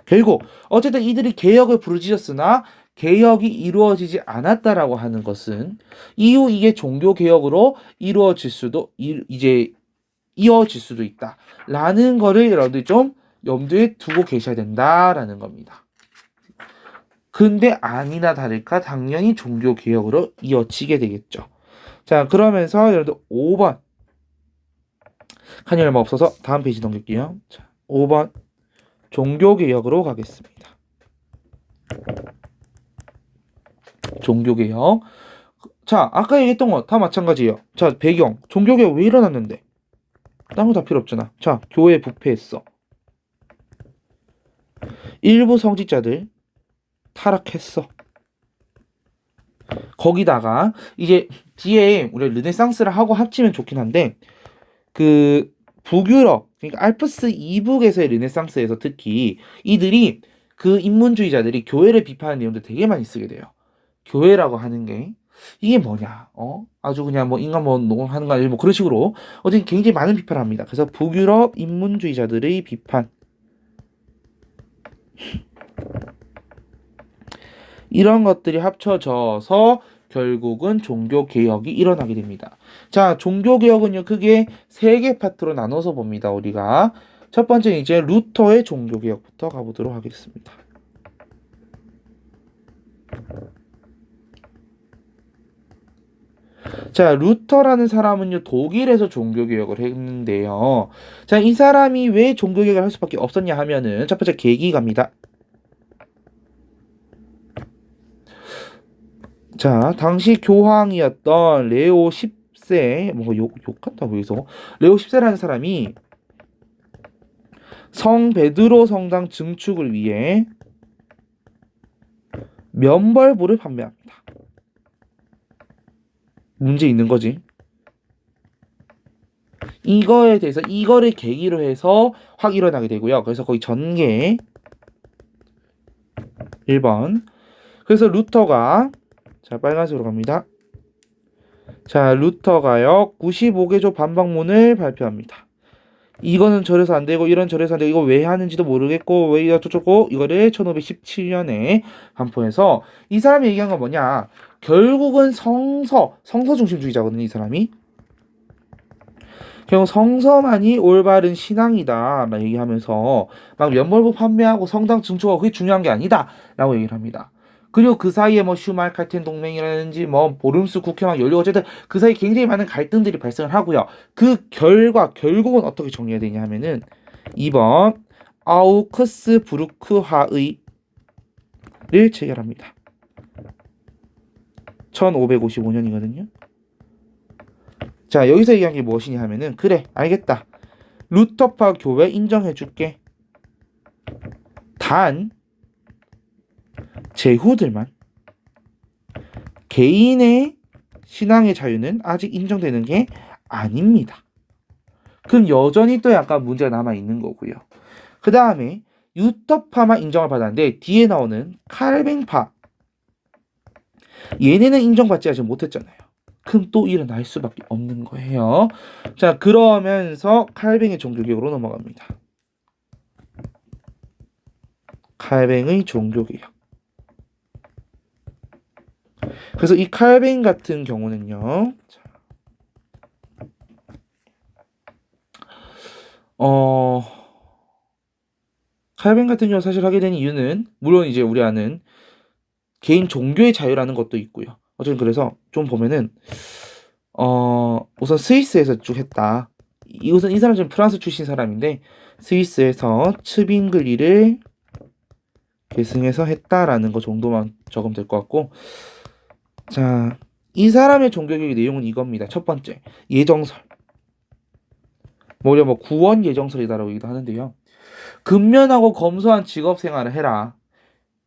결국 어쨌든 이들이 개혁을 부르짖었으나 개혁이 이루어지지 않았다라고 하는 것은 이후 이게 종교개혁으로 이루어질 수도 이어질 수도 있다라는 거를 여러분들이 좀 염두에 두고 계셔야 된다라는 겁니다. 근데 아니나 다를까 당연히 종교개혁으로 이어지게 되겠죠. 자, 그러면서 여러분들 5번 칸이 얼마 없어서 다음 페이지 넘길게요. 자, 5번 종교개혁으로 가겠습니다. 종교개혁. 자, 아까 얘기했던 거 다 마찬가지예요. 자, 배경. 종교개혁 왜 일어났는데? 딴 거 다 필요 없잖아. 자, 교회 부패했어. 일부 성직자들 타락했어. 거기다가 이제 뒤에 우리 르네상스를 하고 합치면 좋긴 한데 그 북유럽, 그러니까 알프스 이북에서의 르네상스에서 특히 이들이 그 인문주의자들이 교회를 비판하는 내용들 되게 많이 쓰게 돼요. 교회라고 하는 게 이게 뭐냐? 아주 그냥 뭐 인간 뭐 노동하는 거 아니고 뭐 그런 식으로 어쨌든 굉장히 많은 비판을 합니다. 그래서 북유럽 인문주의자들의 비판 이런 것들이 합쳐져서 결국은 종교개혁이 일어나게 됩니다. 자, 종교개혁은요, 크게 세 개 파트로 나눠서 봅니다, 우리가. 첫 번째는 이제 루터의 종교개혁부터 가보도록 하겠습니다. 자, 루터라는 사람은요, 독일에서 종교개혁을 했는데요. 자, 이 사람이 왜 종교개혁을 할 수밖에 없었냐 하면은, 첫 번째 계기가입니다. 자, 당시 교황이었던 레오 10세, 뭐 욕한다 보여서 레오 10세라는 사람이 성 베드로 성당 증축을 위해 면벌부를 판매합니다. 문제 있는 거지. 이거에 대해서 이거를 계기로 해서 확 일어나게 되고요. 그래서 거의 전개 1번. 그래서 루터가 자, 빨간색으로 갑니다. 자, 루터가요 95개조 반박문을 발표합니다. 이거는 저래서 안 되고 이런 저래서 안 되고 이거 왜 하는지도 모르겠고 왜 어쩌고 이거를 1517년에 반포해서 이 사람이 얘기한 건 뭐냐? 결국은 성서 중심주의자거든요, 이 사람이. 결국 성서만이 올바른 신앙이다 라고 얘기하면서 막 면벌부 판매하고 성당 증축하고 그게 중요한 게 아니다 라고 얘기를 합니다. 그리고 그 사이에 뭐 슈말칼텐 동맹이라든지 뭐 보름스 국회만 열리고 어쨌든 그 사이에 굉장히 많은 갈등들이 발생을 하고요. 그 결국은 어떻게 정리해야 되냐 하면은 2번 아우크스부르크화의를 체결합니다. 1555년이거든요. 자, 여기서 얘기한 게 무엇이냐 하면은 그래, 알겠다. 루터파 교회 인정해줄게. 단 제후들만 개인의 신앙의 자유는 아직 인정되는 게 아닙니다. 그럼 여전히 또 약간 문제가 남아 있는 거고요. 그 다음에 유터파만 인정을 받았는데 뒤에 나오는 칼뱅파 얘네는 인정받지 아직 못했잖아요. 그럼 또 일어날 수밖에 없는 거예요. 자, 그러면서 칼뱅의 종교개혁으로 넘어갑니다. 칼뱅의 종교개혁. 그래서 이 칼뱅 같은 경우는요. 칼뱅 같은 경우 사실 하게 된 이유는 물론 이제 우리 아는 개인 종교의 자유라는 것도 있고요. 어쨌든 그래서 좀 보면은 우선 스위스에서 쭉 했다. 우선 이 사람 지금 프랑스 출신 사람인데 스위스에서 츠빙글리를 계승해서 했다라는 거 정도만 적으면 될 것 같고, 자, 이 사람의 종교개혁의 내용은 이겁니다. 첫 번째, 예정설. 뭐 구원 예정설이다라고 얘기도 하는데요. 근면하고 검소한 직업 생활을 해라.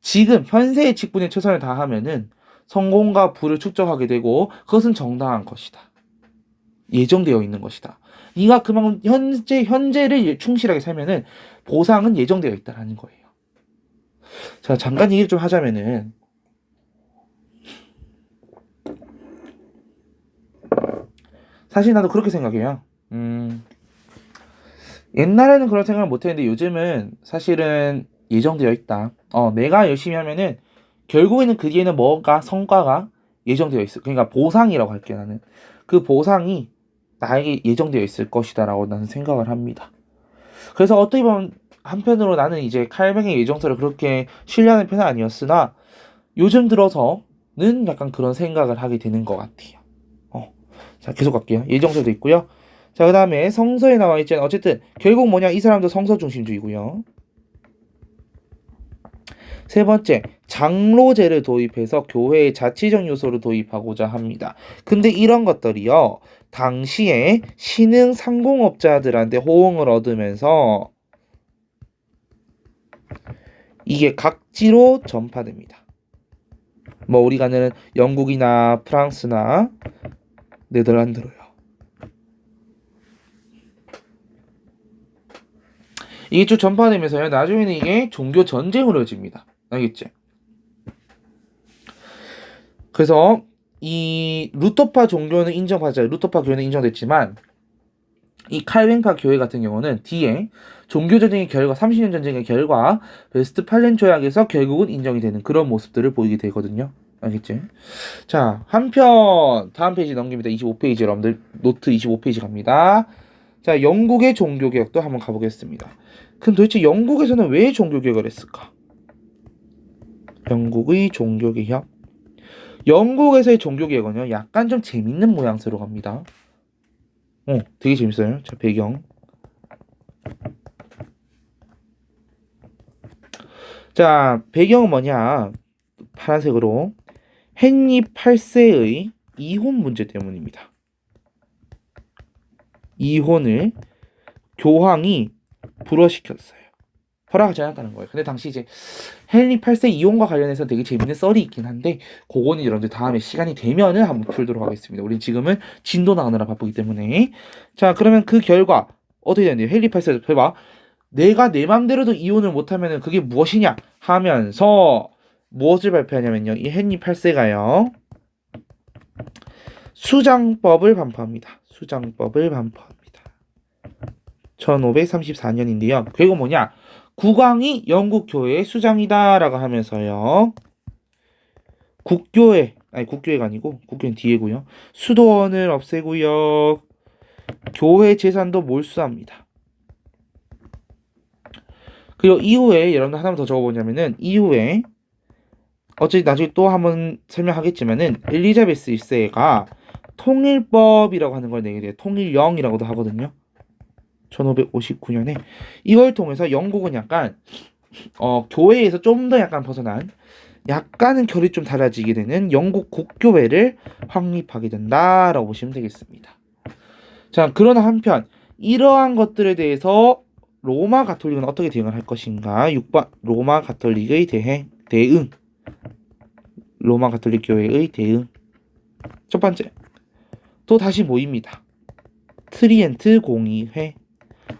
지금 현세의 직분에 최선을 다하면은 성공과 부를 축적하게 되고 그것은 정당한 것이다. 예정되어 있는 것이다. 네가 그만큼 현재를 충실하게 살면은 보상은 예정되어 있다라는 거예요. 자, 잠깐 얘기를 좀 하자면은 사실 나도 그렇게 생각해요. 옛날에는 그런 생각을 못했는데 요즘은 사실은 예정되어 있다. 내가 열심히 하면은 결국에는 그 뒤에는 뭔가 성과가 예정되어 있어. 그러니까 보상이라고 할게요, 나는. 그 보상이 나에게 예정되어 있을 것이다라고 나는 생각을 합니다. 그래서 어떻게 보면 한편으로 나는 이제 칼뱅의 예정설을 그렇게 신뢰하는 편은 아니었으나 요즘 들어서는 약간 그런 생각을 하게 되는 것 같아요. 자, 계속 갈게요. 예정설도 있고요. 자, 그 다음에 성서에 나와 있잖아요. 어쨌든 결국 뭐냐, 이 사람도 성서 중심주의고요. 세 번째, 장로제를 도입해서 교회의 자치적 요소를 도입하고자 합니다. 근데 이런 것들이요, 당시에 신흥 상공업자들한테 호응을 얻으면서 이게 각지로 전파됩니다. 뭐 우리가 아는 영국이나 프랑스나 네덜란드로요. 이게 쭉 전파되면서요. 나중에는 이게 종교 전쟁으로 이어집니다. 알겠지? 그래서 이 루터파 종교는 루터파 교회는 인정됐지만 이 칼뱅파 교회 같은 경우는 뒤에 종교 전쟁의 결과, 30년 전쟁의 결과 웨스트팔렌 조약에서 결국은 인정이 되는 그런 모습들을 보이게 되거든요. 알겠지? 자, 한편 다음 페이지 넘깁니다. 25페이지 여러분들 노트 25페이지 갑니다. 자, 영국의 종교개혁도 한번 가보겠습니다. 그럼 도대체 영국에서는 왜 종교개혁을 했을까? 영국의 종교개혁. 영국에서의 종교개혁은요, 약간 좀 재밌는 모양새로 갑니다. 되게 재밌어요. 자, 배경. 자, 배경은 뭐냐? 파란색으로. 헨리 8세의 이혼 문제 때문입니다. 이혼을 교황이 불허시켰어요. 허락하지 않았다는 거예요. 근데 당시 이제 헨리 8세 이혼과 관련해서 되게 재밌는 썰이 있긴 한데 그거는 여러분들 다음에 시간이 되면은 한번 풀도록 하겠습니다. 우리 지금은 진도 나가느라 바쁘기 때문에. 자, 그러면 그 결과 어떻게 되는데요? 헨리 8세 해봐. 내가 내 맘대로도 이혼을 못하면은 그게 무엇이냐 하면서 무엇을 발표하냐면요. 이 헨리 8세가요. 수장법을 반포합니다. 수장법을 반포합니다. 1534년인데요. 그리고 뭐냐? 국왕이 영국 교회의 수장이다라고 하면서요. 국교회가 아니고 국교는 뒤에고요. 수도원을 없애고요. 교회 재산도 몰수합니다. 그리고 이후에 여러분들 하나만 더 적어보냐면은 이후에 어차피 나중에 또 한번 설명하겠지만은 엘리자베스 1세가 통일법이라고 하는 걸 내게 돼요. 통일령이라고도 하거든요. 1559년에 이걸 통해서 영국은 약간 교회에서 좀 더 약간 벗어난 약간은 결이 좀 달라지게 되는 영국 국교회를 확립하게 된다라고 보시면 되겠습니다. 자, 그러나 한편 이러한 것들에 대해서 로마 가톨릭은 어떻게 대응을 할 것인가? 6번 로마 가톨릭의 대응. 로마 가톨릭 교회의 대응. 첫 번째, 또 다시 모입니다. 트리엔트 공의회.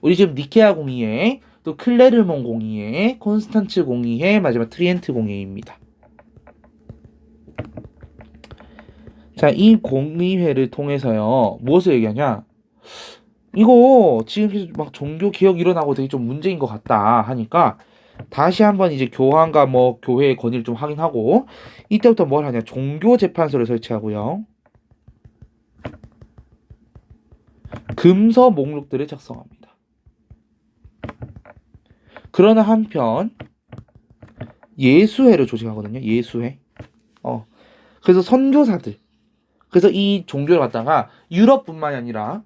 우리 지금 니케아 공의회, 또 클레르몬 공의회, 콘스탄츠 공의회, 마지막 트리엔트 공의회입니다. 자, 이 공의회를 통해서요, 무엇을 얘기하냐? 이거 지금 계속 막 종교 개혁 일어나고 되게 좀 문제인 것 같다 하니까 다시 한번 이제 교황과 뭐 교회의 권위를 좀 확인하고 이때부터 뭘 하냐? 종교 재판소를 설치하고요. 금서 목록들을 작성합니다. 그러나 한편 예수회를 조직하거든요. 예수회. 그래서 선교사들. 그래서 이 종교를 갖다가 유럽뿐만이 아니라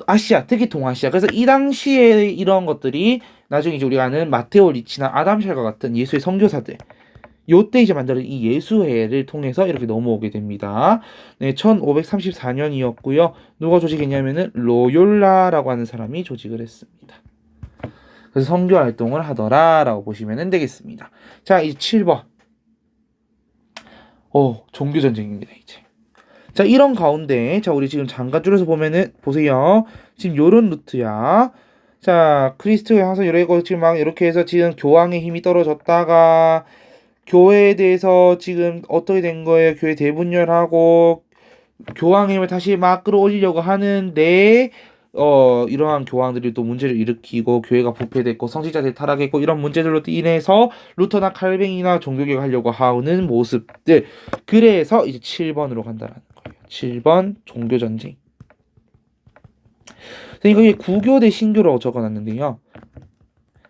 아시아, 특히 동아시아. 그래서 이 당시에 이런 것들이 나중에 이제 우리가 아는 마테오 리치나 아담 샬과 같은 예수의 선교사들. 요때 이제 만들어진 이 예수회를 통해서 이렇게 넘어오게 됩니다. 네, 1534년이었고요. 누가 조직했냐면은 로욜라라고 하는 사람이 조직을 했습니다. 그래서 선교 활동을 하더라라고 보시면 되겠습니다. 자, 이제 7번. 종교 전쟁입니다, 이제. 자, 이런 가운데 자, 우리 지금 장가줄에서 보면은 보세요. 지금 요런 루트야. 자, 그리스도의 항상 이러고 지금 막 이렇게 해서 지금 교황의 힘이 떨어졌다가 교회에 대해서 지금 어떻게 된 거예요? 교회 대분열하고 교황의 힘을 다시 막 끌어올리려고 하는데 이러한 교황들이 또 문제를 일으키고 교회가 부패됐고 성직자들이 타락했고 이런 문제들로 인해서 루터나 칼뱅이나 종교개혁 하려고 하는 모습들. 그래서 이제 7번으로 간다라는 거예요. 7번 종교전쟁. 그러니까 이게 구교 대 신교라고 적어놨는데요.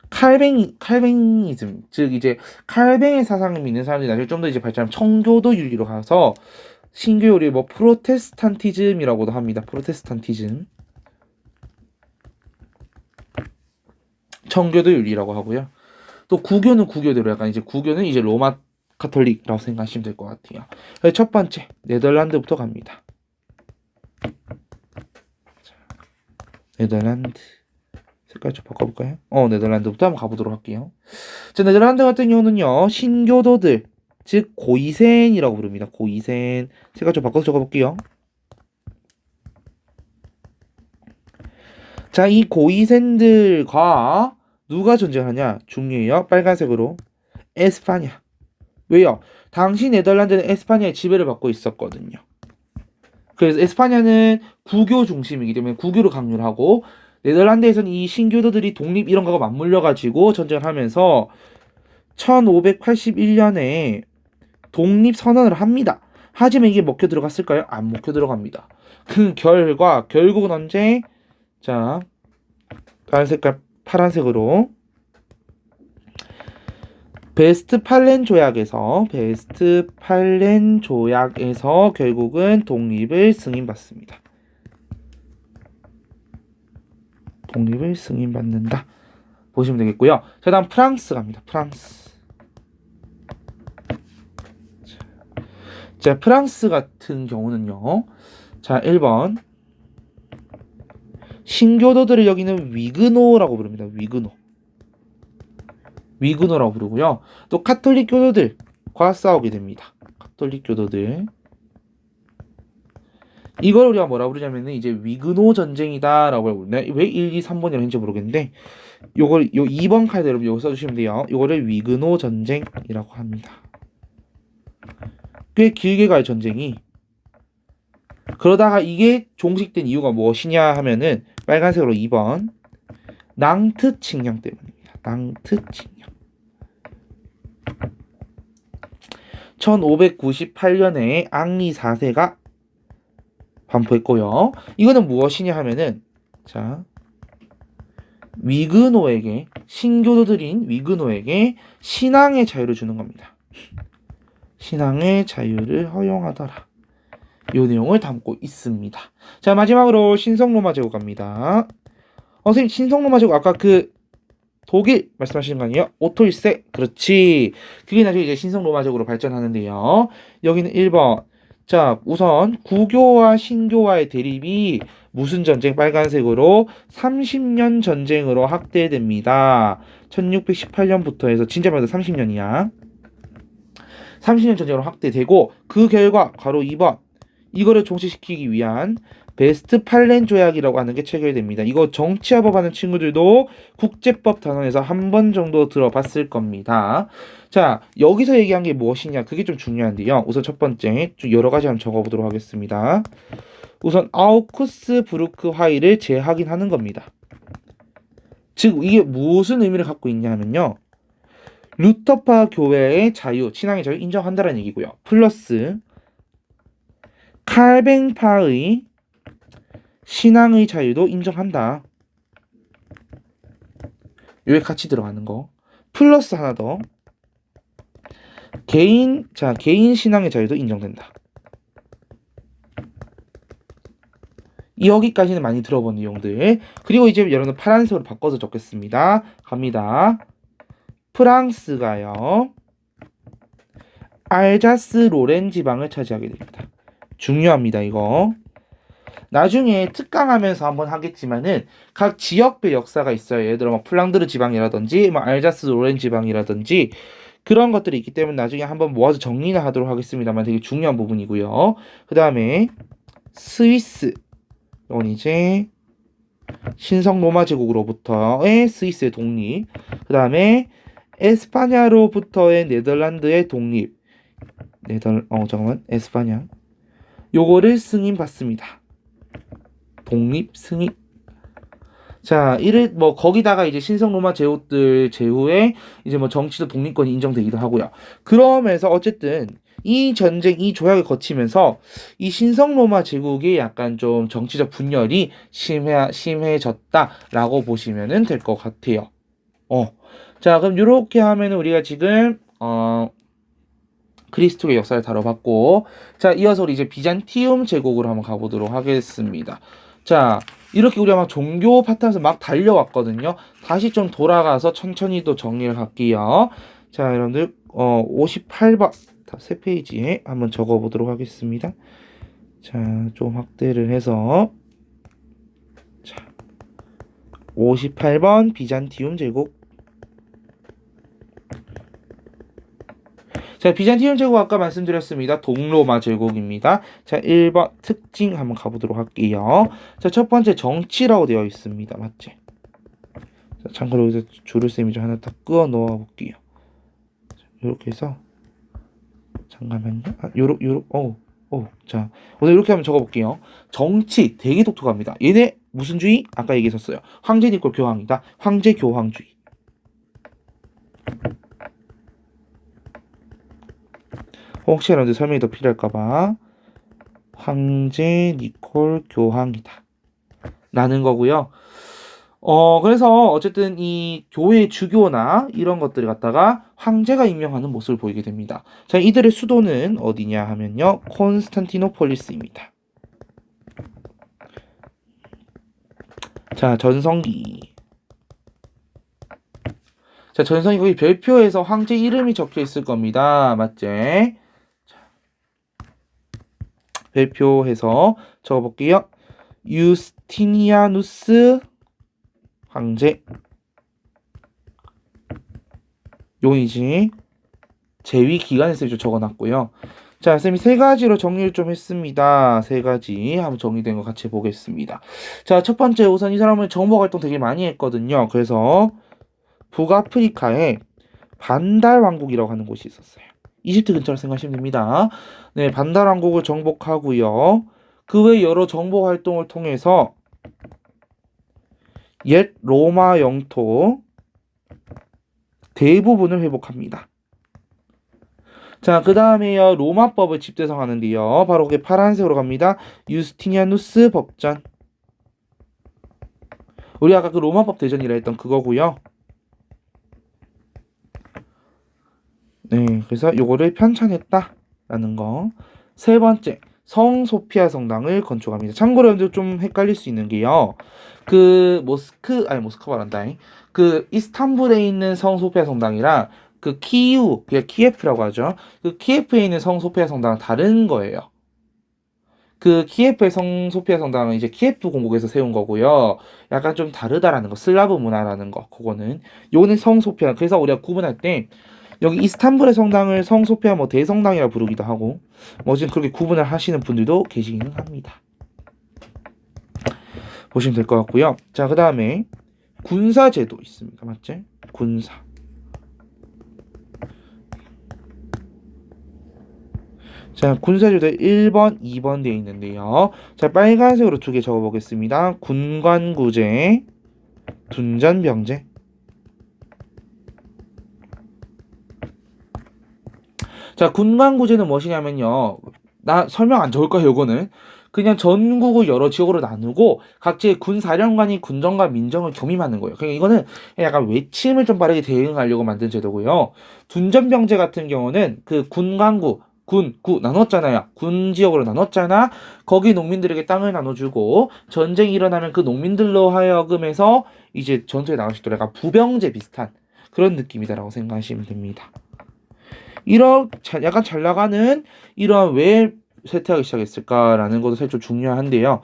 칼뱅이즘, 즉 이제 칼뱅의 사상을 믿는 사람들이 나중에 좀 더 이제 발전하면 청교도 윤리로 가서 신교율이 뭐 프로테스탄티즘이라고도 합니다. 프로테스탄티즘. 청교도 윤리라고 하고요. 또 구교는 구교대로 약간 이제 구교는 이제 로마 카톨릭이라고 생각하시면 될 것 같아요. 첫 번째 네덜란드부터 갑니다. 네덜란드 색깔 좀 바꿔볼까요? 네덜란드부터 한번 가보도록 할게요. 자, 네덜란드 같은 경우는요 신교도들 즉 고이센이라고 부릅니다. 고이센 색깔 좀 바꿔서 적어볼게요. 자, 이 고이센들과 누가 전쟁하냐? 중요해요. 빨간색으로. 에스파냐. 왜요? 당시 네덜란드는 에스파냐의 지배를 받고 있었거든요. 그래서 에스파냐는 구교 중심이기 때문에 구교를 강요를 하고 네덜란드에서는 이 신교도들이 독립 이런 거가 맞물려 가지고 전쟁을 하면서 1581년에 독립 선언을 합니다. 하지만 이게 먹혀 들어갔을까요? 안 먹혀 들어갑니다. 그 결과 결국은 언제? 자, 다른 색깔 파란색으로 베스트팔렌 조약에서 결국은 독립을 승인받습니다. 독립을 승인받는다. 보시면 되겠고요. 자, 다음 프랑스 갑니다. 프랑스. 자, 프랑스 같은 경우는요. 자, 1번. 신교도들을 여기는 위그노라고 부릅니다. 위그노라고 부르고요. 또 카톨릭 교도들과 싸우게 됩니다. 카톨릭 교도들. 이걸 우리가 뭐라 부르냐면은 이제 위그노 전쟁이다라고 부르네. 왜 1, 2, 3번이라고 했는지 모르겠는데 요걸 요 2번 카드 여러분 여기 써주시면 돼요. 요거를 위그노 전쟁이라고 합니다. 꽤 길게 갈 전쟁이. 그러다가 이게 종식된 이유가 무엇이냐 하면은 빨간색으로 2번 낭트 칙령 때문입니다. 낭트 칙령. 1598년에 앙리 4세가 반포했고요. 이거는 무엇이냐 하면은 자 위그노에게 신교도들인 위그노에게 신앙의 자유를 주는 겁니다. 신앙의 자유를 허용하더라. 이 내용을 담고 있습니다. 자, 마지막으로 신성로마 제국 갑니다. 선생님 신성로마 제국 아까 그 독일 말씀하시는 거 아니에요? 오토 1세? 그렇지. 그게 나중에 이제 신성로마 제국으로 발전하는데요. 여기는 1번. 자, 우선 구교와 신교와의 대립이 무슨 전쟁? 빨간색으로 30년 전쟁으로 확대됩니다. 1618년부터 해서 진짜 말도 30년이야. 30년 전쟁으로 확대되고 그 결과 가로 2번 이거를 종식시키기 위한 베스트팔렌 조약이라고 하는 게 체결됩니다. 이거 정치화법 하는 친구들도 국제법 단원에서 한 번 정도 들어봤을 겁니다. 자, 여기서 얘기한 게 무엇이냐? 그게 좀 중요한데요. 우선 첫 번째, 좀 여러 가지 한번 적어보도록 하겠습니다. 우선 아우크스부르크 화의를 재확인하는 겁니다. 즉 이게 무슨 의미를 갖고 있냐 하면요. 루터파 교회의 자유, 신앙의 자유 인정한다는 얘기고요. 플러스 칼뱅파의 신앙의 자유도 인정한다. 여기 같이 들어가는 거. 플러스 하나 더. 개인 신앙의 자유도 인정된다. 여기까지는 많이 들어본 내용들. 그리고 이제 여러분 파란색으로 바꿔서 적겠습니다. 갑니다. 프랑스가요. 알자스 로렌 지방을 차지하게 됩니다. 중요합니다, 이거. 나중에 특강하면서 한번 하겠지만은 각 지역별 역사가 있어요. 예를 들어 뭐 플랑드르 지방이라든지 뭐 알자스 로렌 지방이라든지 그런 것들이 있기 때문에 나중에 한번 모아서 정리를 하도록 하겠습니다만 되게 중요한 부분이고요. 그 다음에 스위스. 이건 이제 신성 로마 제국으로부터의 스위스의 독립. 그 다음에 에스파냐로부터의 네덜란드의 독립. 에스파냐. 요거를 승인받습니다. 독립 승인. 자, 이를 뭐 거기다가 이제 신성 로마 제국들 제후에 이제 뭐 정치도 독립권이 인정되기도 하고요. 그러면서 어쨌든 이 전쟁, 이 조약을 거치면서 이 신성 로마 제국이 약간 좀 정치적 분열이 심해졌다라고 보시면은 될 것 같아요. 자, 그럼 이렇게 하면은 우리가 지금 그리스도의 역사를 다뤄봤고, 자, 이어서 우리 이제 비잔티움 제국으로 한번 가보도록 하겠습니다. 자, 이렇게 우리가 막 종교 파트에서 막 달려왔거든요. 다시 좀 돌아가서 천천히 또 정리를 할게요. 자, 여러분들 58번 세 페이지에 한번 적어보도록 하겠습니다. 자, 좀 확대를 해서 자, 58번 비잔티움 제국. 자, 비잔티움 제국 아까 말씀드렸습니다. 동로마 제국입니다. 자, 1번 특징 한번 가보도록 할게요. 자, 첫 번째 정치라고 되어 있습니다. 맞지? 참고로 여기서 줄을 셈이 좀 하나 딱 끄어 넣어 볼게요. 이렇게 해서 잠깐만요. 자, 오늘 이렇게 한번 적어볼게요. 정치 되게 독특합니다. 얘네 무슨 주의? 아까 얘기했었어요. 황제 니콜 교황이다. 황제 교황주의. 혹시 여러분들 설명이 더 필요할까봐 황제 니콜 교황이다 라는 거고요. 그래서 어쨌든 이 교회 주교나 이런 것들을 갖다가 황제가 임명하는 모습을 보이게 됩니다. 자, 이들의 수도는 어디냐 하면요, 콘스탄티노폴리스입니다. 자, 전성기. 자, 전성기 거기 별표에서 황제 이름이 적혀 있을 겁니다. 맞지? 별표해서 적어볼게요. 유스티니아누스 황제. 요이지 제위 기간에 좀 적어놨고요. 자, 쌤이 세 가지로 정리를 좀 했습니다. 세 가지 한번 정리된 거 같이 보겠습니다. 자, 첫 번째 우선 이 사람은 정보 활동 되게 많이 했거든요. 그래서 북아프리카에 반달 왕국이라고 하는 곳이 있었어요. 이집트 근처로 생각하시면 됩니다. 네, 반달 왕국을 정복하고요. 그 외 여러 정보 활동을 통해서 옛 로마 영토 대부분을 회복합니다. 자, 그 다음에요, 로마법을 집대성하는데요. 바로 그게 파란색으로 갑니다. 유스티니아누스 법전. 우리 아까 그 로마법 대전이라 했던 그거고요. 네, 그래서 요거를 편찬했다라는 거. 세 번째, 성소피아 성당을 건축합니다. 참고로 여러분들 좀 헷갈릴 수 있는 게요. 그 모스크바란다. 그 이스탄불에 있는 성소피아 성당이랑 그 키우, 그냥 키예프라고 하죠. 그 키예프에 있는 성소피아 성당은 다른 거예요. 그 키예프의 성소피아 성당은 이제 키예프 공국에서 세운 거고요. 약간 좀 다르다라는 거, 슬라브 문화라는 거, 그거는. 요거는 성소피아. 그래서 우리가 구분할 때 여기 이스탄불의 성당을 성소피아 뭐 대성당이라 부르기도 하고, 뭐 지금 그렇게 구분을 하시는 분들도 계시기는 합니다. 보시면 될 것 같고요. 자, 그 다음에 군사제도 있습니다. 맞지? 군사. 자, 군사제도 1번, 2번 되어 있는데요. 자, 빨간색으로 두 개 적어보겠습니다. 군관구제, 둔전병제. 자, 군관구제는 무엇이냐면요. 나 설명 안 적을 거예요, 요거는. 그냥 전국을 여러 지역으로 나누고 각지의 군사령관이 군정과 민정을 겸임하는 거예요. 그러니까 이거는 약간 외침을 좀 빠르게 대응하려고 만든 제도고요. 둔전병제 같은 경우는 그 군관구, 구 나눴잖아요. 군 지역으로 나눴잖아. 거기 농민들에게 땅을 나눠주고 전쟁이 일어나면 그 농민들로 하여금해서 이제 전투에 나갈 수 있도록 약간 부병제 비슷한 그런 느낌이다라고 생각하시면 됩니다. 이런 약간 잘 나가는 이러한 왜 쇠퇴하기 시작했을까라는 것도 사실 좀 중요한데요.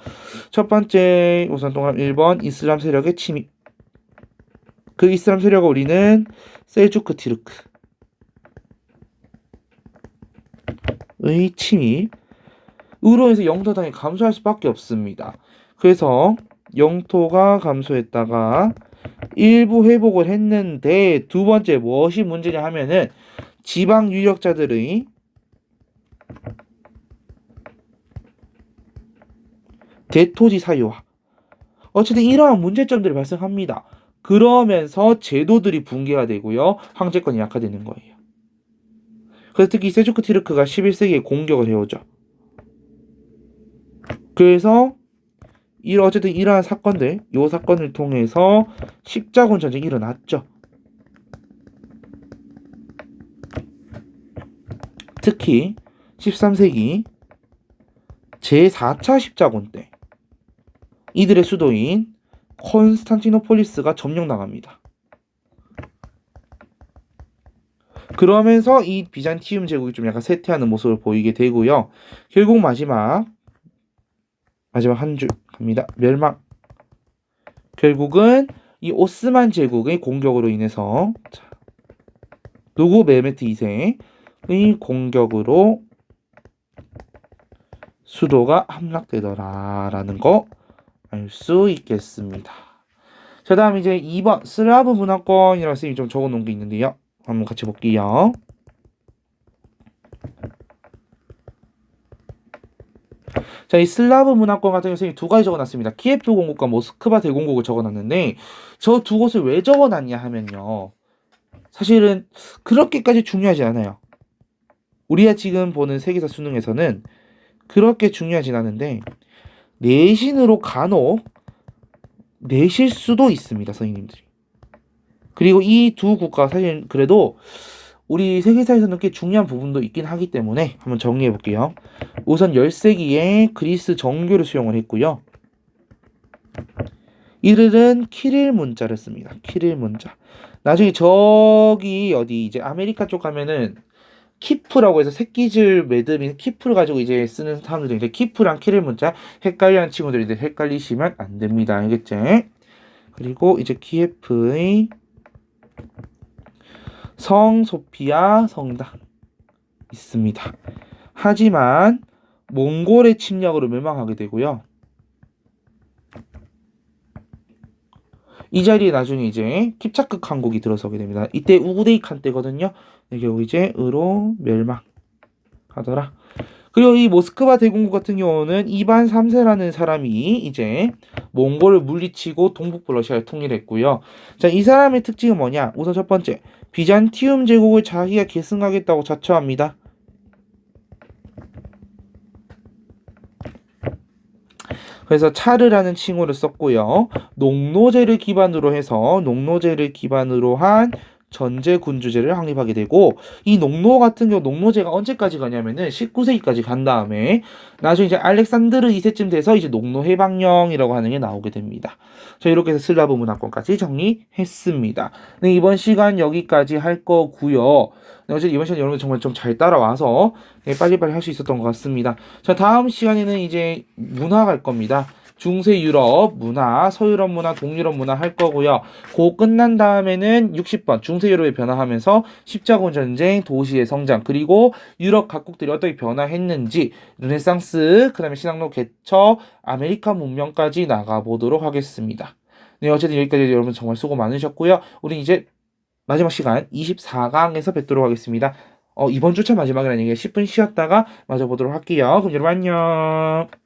첫 번째 우선 동안 1번 이슬람 세력의 침입. 그 이슬람 세력을 우리는 셀주크 티르크의 침입으로 해서 영토 당이 감소할 수밖에 없습니다. 그래서 영토가 감소했다가 일부 회복을 했는데 두 번째 무엇이 문제냐 하면은 지방 유력자들의 대토지 사유화. 어쨌든 이러한 문제점들이 발생합니다. 그러면서 제도들이 붕괴가 되고요. 황제권이 약화되는 거예요. 그래서 특히 세주크 티르크가 11세기에 공격을 해오죠. 그래서 어쨌든 이러한 사건들, 이 사건을 통해서 십자군 전쟁이 일어났죠. 특히 13세기 제4차 십자군 때 이들의 수도인 콘스탄티노폴리스가 점령당합니다. 그러면서 이 비잔티움 제국이 좀 약간 쇠퇴하는 모습을 보이게 되고요. 결국 마지막 한 줄 갑니다. 멸망. 결국은 이 오스만 제국의 공격으로 인해서 누구 메메트 2세의 공격으로 수도가 함락되더라라는 거 알 수 있겠습니다. 자, 다음 이제 2번 슬라브 문화권이라고 선생님이 좀 적어 놓은 게 있는데요. 한번 같이 볼게요. 자, 이 슬라브 문화권 같은 경우 선생님이 두 가지 적어놨습니다. 키예프 공국과 모스크바 대공국을 적어놨는데 저 두 곳을 왜 적어놨냐 하면요. 사실은 그렇게까지 중요하지 않아요. 우리가 지금 보는 세계사 수능에서는 그렇게 중요하진 않은데 내신으로 간혹 내실 수도 있습니다, 선생님들이. 그리고 이 두 국가 사실 그래도 우리 세계사에서는 꽤 중요한 부분도 있긴 하기 때문에 한번 정리해 볼게요. 우선 10세기에 그리스 정교를 수용을 했고요. 이들은 키릴 문자를 씁니다. 키릴 문자. 나중에 저기 어디 이제 아메리카 쪽 가면은 키프라고 해서 새끼줄 매듭인 키프를 가지고 이제 쓰는 사람들이 이제 키프랑 키릴 문자 헷갈리는 친구들이 헷갈리시면 안 됩니다. 알겠지? 그리고 이제 키예프의 성 소피아 성당 있습니다. 하지만 몽골의 침략으로 멸망하게 되고요. 이 자리에 나중에 이제 킵차크汗국이 들어서게 됩니다. 이때 우구데이 칸 때거든요. 결국 이제 으로 멸망하더라. 그리고 이 모스크바 대공국 같은 경우는 이반 3세라는 사람이 이제 몽골을 물리치고 동북부 러시아를 통일했고요. 자, 이 사람의 특징은 뭐냐? 우선 첫 번째, 비잔티움 제국을 자기가 계승하겠다고 자처합니다. 그래서 차르라는 칭호를 썼고요. 농노제를 기반으로 한 전제군주제를 확립하게 되고 이 농노 같은 경우 농노제가 언제까지 가냐면은 19세기까지 간 다음에 나중에 이제 알렉산드르 2세쯤 돼서 이제 농노 해방령이라고 하는 게 나오게 됩니다. 자, 이렇게 해서 슬라브 문화권까지 정리했습니다. 네, 이번 시간 여기까지 할 거고요. 네, 어쨌든 이번 시간 여러분 정말 좀 잘 따라와서 네, 빨리빨리 할 수 있었던 것 같습니다. 자, 다음 시간에는 이제 문화 갈 겁니다. 중세 유럽 문화, 서유럽 문화, 동유럽 문화 할 거고요. 그 끝난 다음에는 60번 중세 유럽이 변화하면서 십자군 전쟁, 도시의 성장, 그리고 유럽 각국들이 어떻게 변화했는지, 르네상스, 그다음에 신학로 개척, 아메리카 문명까지 나가보도록 하겠습니다. 네, 어쨌든 여기까지 여러분 정말 수고 많으셨고요. 우리 이제 마지막 시간 24강에서 뵙도록 하겠습니다. 이번 주차 마지막이라는 얘기에 10분 쉬었다가 마저 보도록 할게요. 그럼 여러분 안녕.